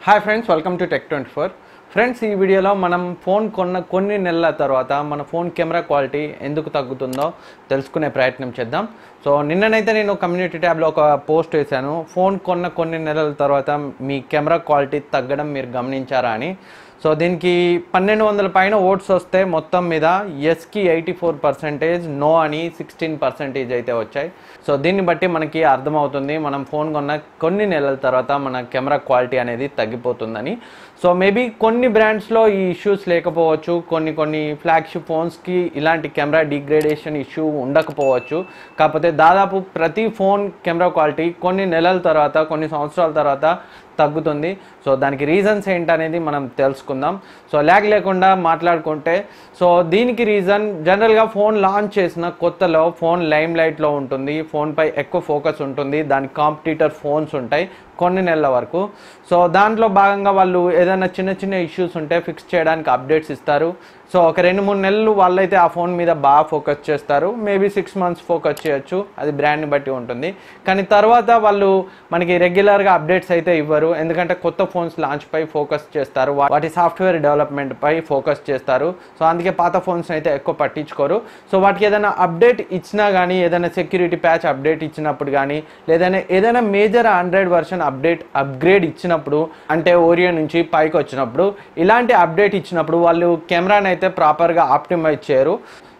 Hi friends, welcome to Tech24. Friends, ఈ వీడియోలో మనం ఫోన్ కొన్న కొన్ని నెలల తర్వాత మన ఫోన్ కెమెరా క్వాలిటీ ఎందుకు తగ్గుతుందో తెలుసుకునే ప్రయత్నం చేద్దాం. సో నిన్ననైతే నేను కమ్యూనిటీ ట్యాబ్లో ఒక పోస్ట్ వేశాను, ఫోన్ కొన్న కొన్ని నెలల తర్వాత మీ కెమెరా క్వాలిటీ తగ్గడం మీరు గమనించారా అని. సో దీనికి 1200 పైన ఓట్స్ వస్తే మొత్తం మీద ఎస్కి 84%, నో అని 16% అయితే వచ్చాయి. సో దీన్ని బట్టి మనకి అర్థమవుతుంది మనం ఫోన్ కొన్న కొన్ని నెలల తర్వాత మన కెమెరా క్వాలిటీ అనేది తగ్గిపోతుందని. సో మేబీ కొన్ని బ్రాండ్స్లో ఈ ఇష్యూస్ లేకపోవచ్చు, కొన్ని ఫ్లాగ్షిప్ ఫోన్స్కి ఇలాంటి కెమెరా డిగ్రేడేషన్ ఇష్యూ ఉండకపోవచ్చు. కాకపోతే దాదాపు ప్రతి ఫోన్ కెమెరా క్వాలిటీ కొన్ని నెలల తర్వాత, కొన్ని సంవత్సరాల తర్వాత తగ్గుతుంది. సో దానికి రీజన్స్ ఏంటనేది మనం తెలుసుకుందాం. సో ల్యాగ్ లేకుండా మాట్లాడుకుంటే, సో దీనికి రీజన్ జనరల్గా ఫోన్ లాంచ్ చేసిన కొత్తలో ఫోన్ లైమ్ లైట్లో ఉంటుంది, ఫోన్పై ఎక్కువ ఫోకస్ ఉంటుంది, దానికి కాంపిటీటర్ ఫోన్స్ ఉంటాయి కొన్ని నెలల వరకు. సో దాంట్లో భాగంగా వాళ్ళు ఏదైనా చిన్న ఇష్యూస్ ఉంటే ఫిక్స్ చేయడానికి అప్డేట్స్ ఇస్తారు. సో ఒక 2-3 నెలలు వాళ్ళైతే ఆ ఫోన్ మీద బాగా ఫోకస్ చేస్తారు, మేబీ 6 మంత్స్ ఫోకస్ చేయొచ్చు, అది బ్రాండ్ని బట్టి ఉంటుంది. కానీ తర్వాత వాళ్ళు మనకి రెగ్యులర్గా అప్డేట్స్ అయితే ఇవ్వరు, ఎందుకంటే కొత్త ఫోన్స్ లాంచ్ పై ఫోకస్ చేస్తారు, వాటి సాఫ్ట్వేర్ డెవలప్మెంట్ పై ఫోకస్ చేస్తారు. సో అందుకే పాత ఫోన్స్ అయితే ఎక్కువ పట్టించుకోరు. సో వాటికి ఏదైనా అప్డేట్ ఇచ్చినా కానీ, ఏదైనా సెక్యూరిటీ ప్యాచ్ అప్డేట్ ఇచ్చినప్పుడు కానీ, లేదంటే ఏదైనా మేజర్ ఆండ్రాయిడ్ వర్షన్ అప్గ్రేడ్ ఇచ్చినప్పుడు, అంటే ఓరియో నుంచి పైకి వచ్చినప్పుడు, ఇలాంటి అప్డేట్ ఇచ్చినప్పుడు వాళ్ళు కెమెరాని అయితే ప్రాపర్గా ఆప్టిమైజ్ చేయరు.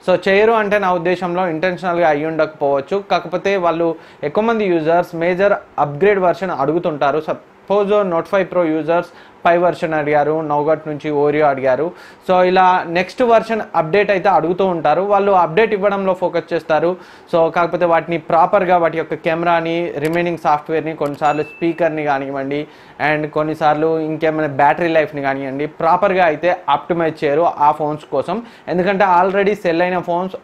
సో చేయరు అంటే నా ఉద్దేశంలో ఇంటెన్షనల్గా అయ్యి ఉండకపోవచ్చు, కాకపోతే వాళ్ళు ఎక్కువ మంది యూజర్స్ మేజర్ అప్గ్రేడ్ వర్షన్ అడుగుతుంటారు. Suppose Note 5 Pro users 5 version అడిగారు, నౌగట్ నుంచి ఓరియో అడిగారు. సో ఇలా నెక్స్ట్ వర్షన్ అప్డేట్ అయితే అడుగుతూ ఉంటారు, వాళ్ళు అప్డేట్ ఇవ్వడంలో ఫోకస్ చేస్తారు. సో కాకపోతే వాటిని ప్రాపర్గా వాటి యొక్క కెమెరాని, రిమైనింగ్ సాఫ్ట్వేర్ని, కొన్నిసార్లు స్పీకర్ని కానివ్వండి, అండ్ కొన్నిసార్లు ఇంకేమైనా బ్యాటరీ లైఫ్ని కానివ్వండి, ప్రాపర్గా అయితే ఆప్టిమైజ్ చేయరు ఆ ఫోన్స్ కోసం. ఎందుకంటే ఆల్రెడీ సెల్ అయిన ఫోన్స్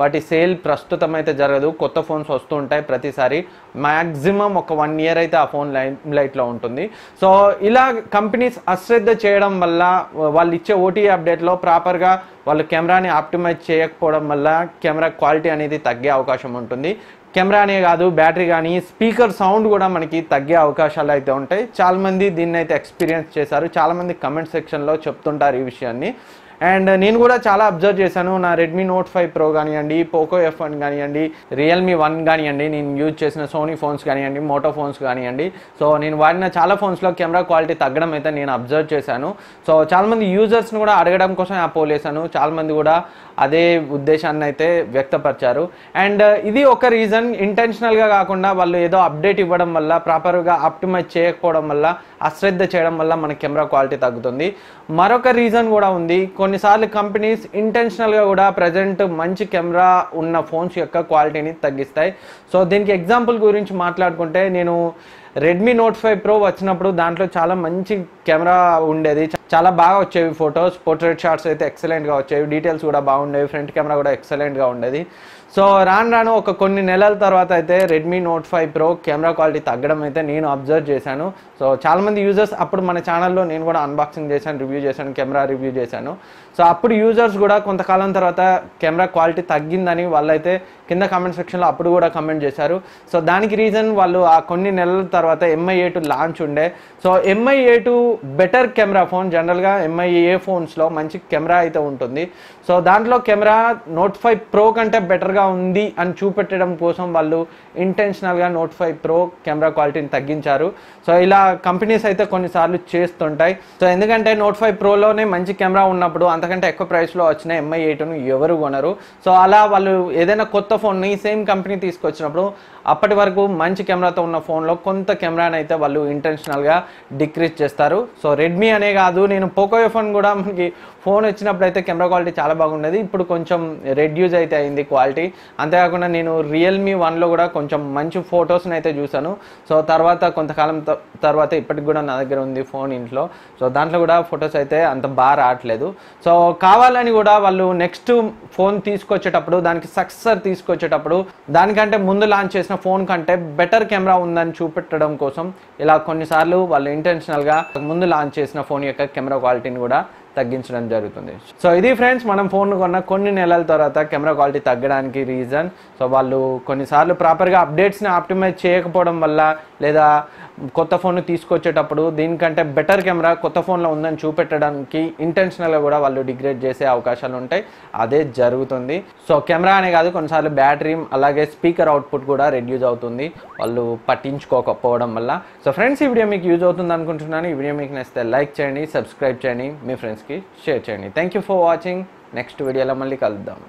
వాటి సేల్ ప్రస్తుతం అయితే జరగదు, కొత్త ఫోన్స్ వస్తూ ఉంటాయి ప్రతిసారి. మ్యాక్సిమం ఒక 1 year అయితే ఆ ఫోన్ లైట్లో ఉంటుంది. సో ఇలా కంపెనీస్ అశ్రద్ధ చేయడం వల్ల, వాళ్ళు ఇచ్చే ఓటీఏ అప్డేట్లో ప్రాపర్గా వాళ్ళు కెమెరాని ఆప్టిమైజ్ చేయకపోవడం వల్ల కెమెరా క్వాలిటీ అనేది తగ్గే అవకాశం ఉంటుంది. కెమెరానే కాదు, బ్యాటరీ కానీ, స్పీకర్ సౌండ్ కూడా మనకి తగ్గే అవకాశాలు అయితే ఉంటాయి. చాలామంది దీన్ని అయితే ఎక్స్పీరియన్స్ చేశారు, చాలామంది కమెంట్ సెక్షన్లో చెప్తుంటారు ఈ విషయాన్ని. అండ్ నేను కూడా చాలా అబ్జర్వ్ చేశాను, నా రెడ్మీ Note 5 Pro కానివ్వండి, పోకో F1 కానివ్వండి, రియల్మీ 1 కానివ్వండి, నేను యూజ్ చేసిన సోనీ ఫోన్స్ కానివ్వండి, మోటో ఫోన్స్ కానివ్వండి, సో నేను వాడిన చాలా ఫోన్స్లో కెమెరా క్వాలిటీ తగ్గడం అయితే నేను అబ్జర్వ్ చేశాను. సో చాలామంది యూజర్స్ని కూడా అడగడం కోసం ఆ పోల్ వేశాను, చాలామంది కూడా అదే ఉద్దేశాన్ని అయితే వ్యక్తపరిచారు. అండ్ ఇది ఒక రీజన్, ఇంటెన్షనల్గా కాకుండా వాళ్ళు ఏదో అప్డేట్ ఇవ్వడం వల్ల, ప్రాపర్గా ఆప్టిమైజ్ చేయకపోవడం వల్ల, అశ్రద్ధ చేయడం వల్ల మన కెమెరా క్వాలిటీ తగ్గుతుంది. మరొక రీజన్ కూడా ఉంది, కొన్నిసార్లు కంపెనీస్ ఇంటెన్షనల్గా కూడా ప్రజెంట్ మంచి కెమెరా ఉన్న ఫోన్స్ యొక్క క్వాలిటీని తగ్గిస్తాయి. సో దీనికి ఎగ్జాంపుల్ గురించి మాట్లాడుకుంటే, నేను రెడ్మీ Note 5 Pro వచ్చినప్పుడు దాంట్లో చాలా మంచి కెమెరా ఉండేది, చాలా బాగా వచ్చేవి ఫొటోస్, పోర్ట్రేట్ షాట్స్ అయితే ఎక్సలెంట్గా వచ్చేవి, డీటెయిల్స్ కూడా బాగుండేవి, ఫ్రంట్ కెమెరా కూడా ఎక్సలెంట్గా ఉండేది. సో రాను కొన్ని నెలల తర్వాత అయితే Redmi Note 5 Pro camera quality తగ్గడం అయితే నేను అబ్జర్వ్ చేశాను. సో చాలామంది యూజర్స్, అప్పుడు మన ఛానల్లో నేను కూడా అన్బాక్సింగ్ చేశాను, రివ్యూ చేశాను, కెమెరా రివ్యూ చేశాను. సో అప్పుడు యూజర్స్ కూడా కొంతకాలం తర్వాత కెమెరా క్వాలిటీ తగ్గిందని వాళ్ళైతే కింద కామెంట్ సెక్షన్లో అప్పుడు కూడా కమెంట్ చేశారు. సో దానికి రీజన్, వాళ్ళు ఆ కొన్ని నెలల తర్వాత MI A2 లాంచ్ ఉండే. So MI A2 better camera phone, జనరల్గా MI A ఫోన్స్లో మంచి కెమెరా అయితే ఉంటుంది. సో దాంట్లో కెమెరా Note 5 Pro కంటే బెటర్గా ఉంది అని చూపెట్టడం కోసం వాళ్ళు ఇంటెన్షనల్గా Note 5 Pro కెమెరా క్వాలిటీని తగ్గించారు. సో ఇలా కంపెనీస్ అయితే కొన్నిసార్లు చేస్తుంటాయి. సో ఎందుకంటే Note 5 Proలోనే మంచి కెమెరా ఉన్నప్పుడు అంతకంటే ఎక్కువ ప్రైస్లో వచ్చిన MI A2ను ఎవరు కొనరు. సో అలా వాళ్ళు ఏదైనా కొత్త ఫోన్ని సేమ్ కంపెనీ తీసుకొచ్చినప్పుడు అప్పటి వరకు మంచి కెమెరాతో ఉన్న ఫోన్లో కొంత కెమెరాని అయితే వాళ్ళు ఇంటెన్షనల్గా డిక్రీజ్ చేస్తారు. సో రెడ్మీ అనే కాదు, నేను పోకో F1 కూడా మనకి ఫోన్ వచ్చినప్పుడు అయితే కెమెరా క్వాలిటీ చాలా బాగుండేది, ఇప్పుడు కొంచెం రెడ్యూస్ అయితే అయింది క్వాలిటీ. అంతేకాకుండా నేను రియల్మీ 1లో కూడా కొంచెం మంచి ఫొటోస్ని అయితే చూశాను. సో తర్వాత కొంతకాలం తర్వాత ఇప్పటికి కూడా నా దగ్గర ఉంది ఫోన్ ఇంట్లో. సో దాంట్లో కూడా ఫొటోస్ అయితే అంత బాగా రావట్లేదు. సో కావాలని కూడా వాళ్ళు నెక్స్ట్ ఫోన్ తీసుకొచ్చేటప్పుడు, దానికి సక్సెసర్ తీసుకొచ్చేటప్పుడు, దానికంటే ముందు లాంచ్ చేసిన ఫోన్ కంటే బెటర్ కెమెరా ఉందని చూపెట్టడం కోసం ఇలా కొన్నిసార్లు వాళ్ళు ఇంటెన్షనల్గా ముందు లాంచ్ చేసిన ఫోన్ యొక్క కెమెరా క్వాలిటీని కూడా తగ్గించడం జరుగుతుంది. సో ఇది ఫ్రెండ్స్ మనం ఫోన్ కొన్న కొన్ని నెలల తర్వాత కెమెరా క్వాలిటీ తగ్గడానికి రీజన్. సో వాళ్ళు కొన్నిసార్లు ప్రాపర్గా అప్డేట్స్ని ఆప్టిమైజ్ చేయకపోవడం వల్ల, లేదా కొత్త ఫోన్ తీసుకొచ్చేటప్పుడు దీనికంటే బెటర్ కెమెరా కొత్త ఫోన్లో ఉందని చూపెట్టడానికి ఇంటెన్షనల్గా కూడా వాళ్ళు డిగ్రేడ్ చేసే అవకాశాలు ఉంటాయి. అదే జరుగుతుంది. సో కెమెరా అనే కాదు, కొన్నిసార్లు బ్యాటరీ అలాగే స్పీకర్ అవుట్పుట్ కూడా రెడ్యూస్ అవుతుంది వాళ్ళు పట్టించుకోకపోవడం వల్ల. సో ఫ్రెండ్స్ ఈ వీడియో మీకు యూజ్ అవుతుంది అనుకుంటున్నాను. ఈ వీడియో మీకు నచ్చితే లైక్ చేయండి, సబ్స్క్రైబ్ చేయండి, మీ ఫ్రెండ్స్కి షేర్ చేయండి. Thank you for watching. Next వీడియోలో మళ్ళీ కలుద్దాం.